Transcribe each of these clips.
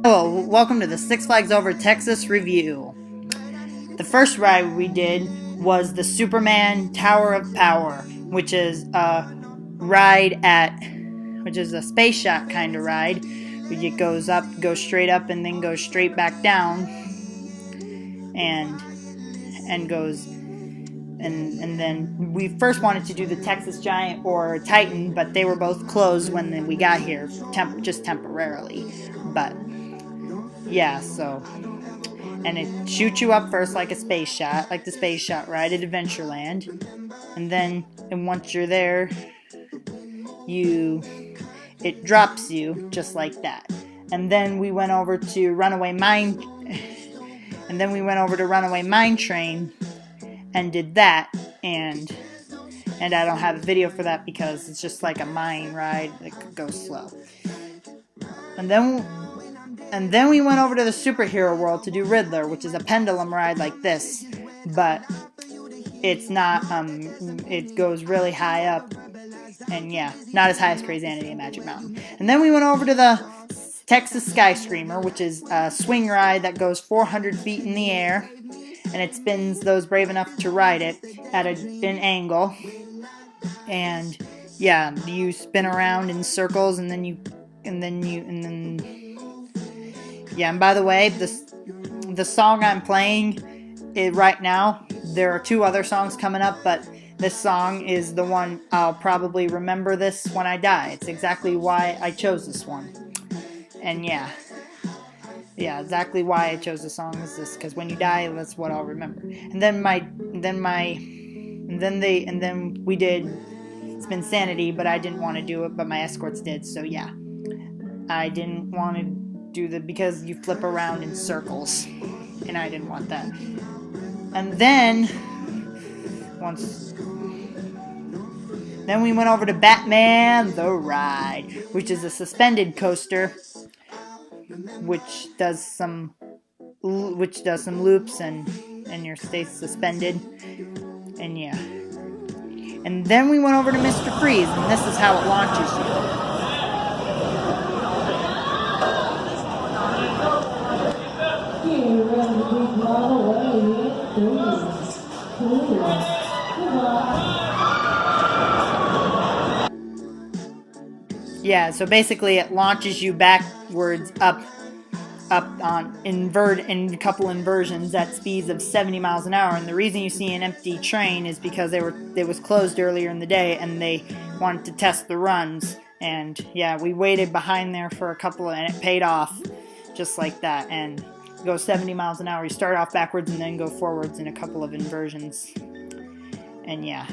Hello, welcome to the Six Flags Over Texas review. The first ride we did was the Superman Tower of Power, which is a space shot kind of ride. It goes straight up, and then goes straight back down, and then we first wanted to do the Texas Giant or Titan, but they were both closed when we got here, just temporarily. But yeah, so, and it shoots you up first like the space shot ride at Adventureland, and once you're there, it drops you just like that. And then we went over to Runaway Mine Train and did that, and I don't have a video for that because it's just like a mine ride that goes slow. And then we went over to the Superhero World to do Riddler, which is a pendulum ride like this, but it's not, it goes really high up, and yeah, not as high as Crazy and Magic Mountain. And then we went over to the Texas Sky Screamer, which is a swing ride that goes 400 feet in the air, and it spins those brave enough to ride it at an angle. And yeah, you spin around in circles, and by the way, the song I'm playing right now, there are two other songs coming up, but this song is the one I'll probably remember this when I die. It's exactly why I chose this one. And yeah, exactly why I chose the song is this, because when you die, that's what I'll remember. And then we did Spin Sanity, but I didn't want to do it, but my escorts did, so yeah. I didn't want to do because you flip around in circles, and I didn't want that. And then we went over to Batman the Ride, which is a suspended coaster, which does some loops, and you stay suspended, and yeah. And then we went over to Mr. Freeze, and this is how it launches you. Yeah, so basically it launches you backwards up in a couple inversions at speeds of 70 miles an hour. And the reason you see an empty train is because it was closed earlier in the day, and they wanted to test the runs. And yeah, we waited behind there for a couple, and it paid off just like that. And go 70 miles an hour. You start off backwards and then go forwards in a couple of inversions. And yeah.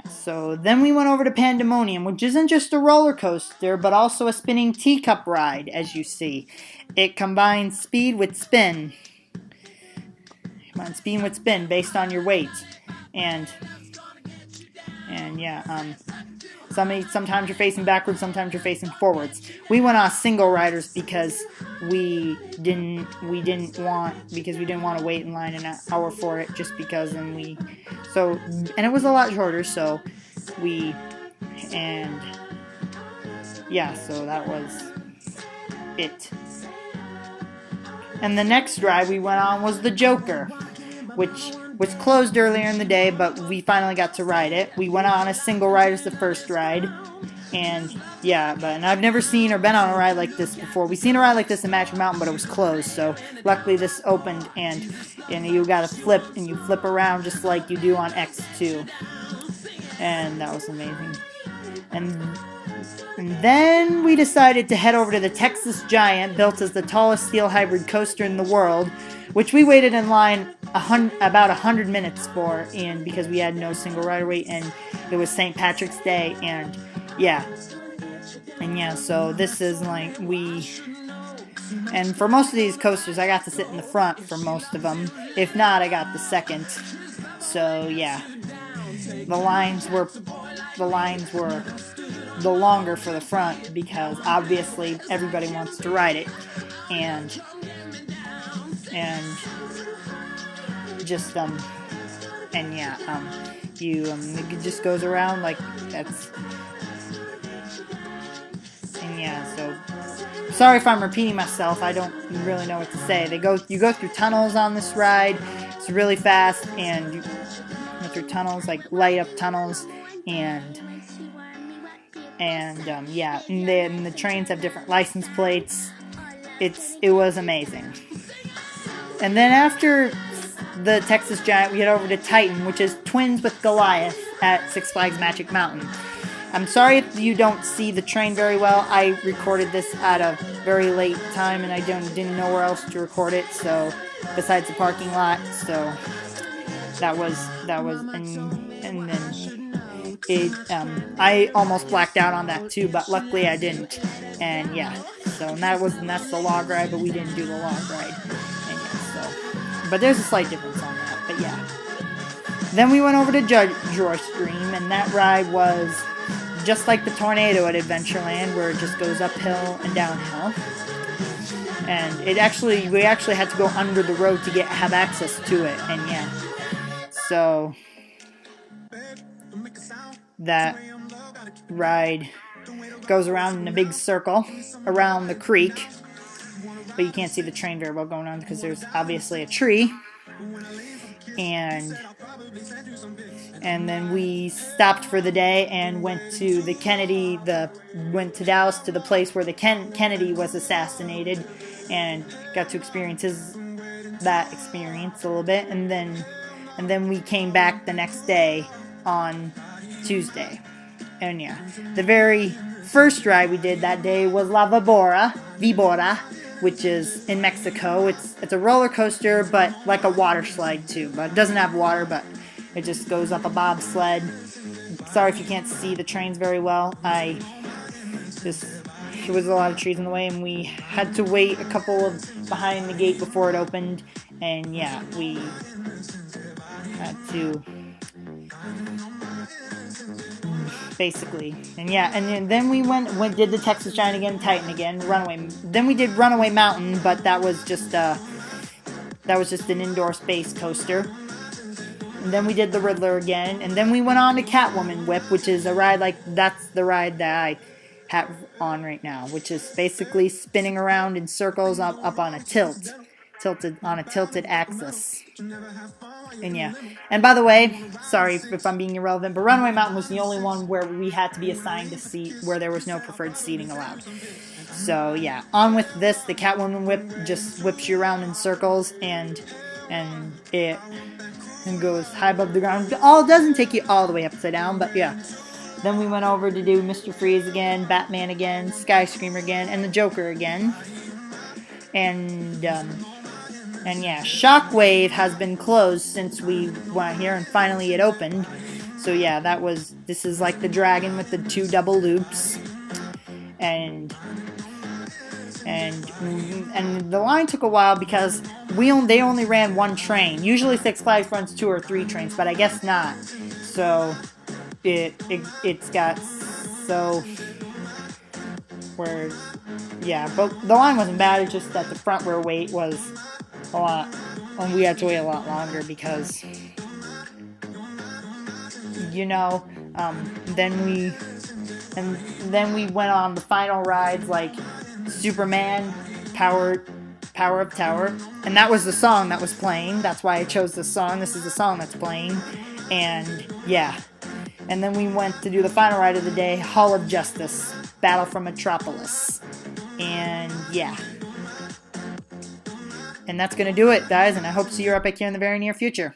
So then we went over to Pandemonium, which isn't just a roller coaster, but also a spinning teacup ride, as you see. It combines speed with spin. Based on your weight. And yeah, sometimes you're facing backwards, sometimes you're facing forwards. We went on single riders because we didn't want to wait in line an hour for it, just because, and it was a lot shorter, so so that was it. And the next ride we went on was the Joker, which was closed earlier in the day, but we finally got to ride it. We went on a single ride as the first ride, and yeah, and I've never seen or been on a ride like this before. We seen a ride like this in Magic Mountain, but it was closed, so luckily this opened, and you got to flip, and you flip around just like you do on XCII, and that was amazing. And then we decided to head over to the Texas Giant, built as the tallest steel hybrid coaster in the world, which we waited in line about 100 minutes for, and because we had no single rider wait, and it was St. Patrick's Day, and yeah, so this is like and for most of these coasters, I got to sit in the front for most of them. If not, I got the second. So yeah, the lines were the longer for the front, because obviously everybody wants to ride it, and just it just goes around like that's. And yeah, so sorry if I'm repeating myself. I don't really know what to say. You go through tunnels on this ride. It's really fast, and you go through tunnels, like light up tunnels, and yeah, and then the trains have different license plates. It was amazing. And then after the Texas Giant, we head over to Titan, which is twins with Goliath at Six Flags Magic Mountain. I'm sorry if you don't see the train very well. I recorded this at a very late time, and I didn't know where else to record it. So, besides the parking lot, so that was, and then I almost blacked out on that too, but luckily I didn't. And yeah, so that's the log ride, but we didn't do the log ride. And yeah, so, but there's a slight difference on that. But yeah. Then we went over to Joy Stream, and that ride was just like the tornado at Adventureland, where it just goes uphill and downhill. And we actually had to go under the road to have access to it. And yeah, so that ride goes around in a big circle around the creek, but you can't see the train very well going on because there's obviously a tree. And then we stopped for the day and went to went to Dallas to the place where the Kennedy was assassinated, and got to experience that experience a little bit. And then we came back the next day on Tuesday. And yeah, the very first ride we did that day was La Vibora, which is in Mexico. It's a roller coaster, but like a water slide too. But it doesn't have water, but it just goes up a bobsled. Sorry if you can't see the trains very well. It was a lot of trees in the way, and we had to wait a couple of behind the gate before it opened. And yeah, we had to basically. And yeah, and then we did the Texas Giant again, Titan again, Runaway. Then we did Runaway Mountain, but that was just an indoor space coaster. And then we did the Riddler again, and then we went on to Catwoman Whip, which is a ride that's the ride that I have on right now, which is basically spinning around in circles up on a tilted axis. And yeah, and by the way, sorry if I'm being irrelevant, but Runaway Mountain was the only one where we had to be assigned a seat, where there was no preferred seating allowed. So yeah, on with this, the Catwoman Whip just whips you around in circles, and it goes high above the ground. It doesn't take you all the way upside down, but yeah. Then we went over to do Mr. Freeze again, Batman again, Skyscreamer again, and the Joker again. And yeah, Shockwave has been closed since we went here, and finally it opened. So yeah, this is like the dragon with the 2 double loops. And the line took a while because they only ran 1 train. Usually Six Flags runs 2 or 3 trains, but I guess not. So it's got so where but the line wasn't bad. It's just that the front row wait was a lot, and we had to wait a lot longer because then we went on the final rides like Superman, Power of Tower, and that was the song that was playing. That's why I chose this song. This is the song that's playing. And yeah, and then we went to do the final ride of the day, Hall of Justice, Battle from Metropolis. And yeah, and that's gonna do it, guys, and I hope to see you up back here in the very near future.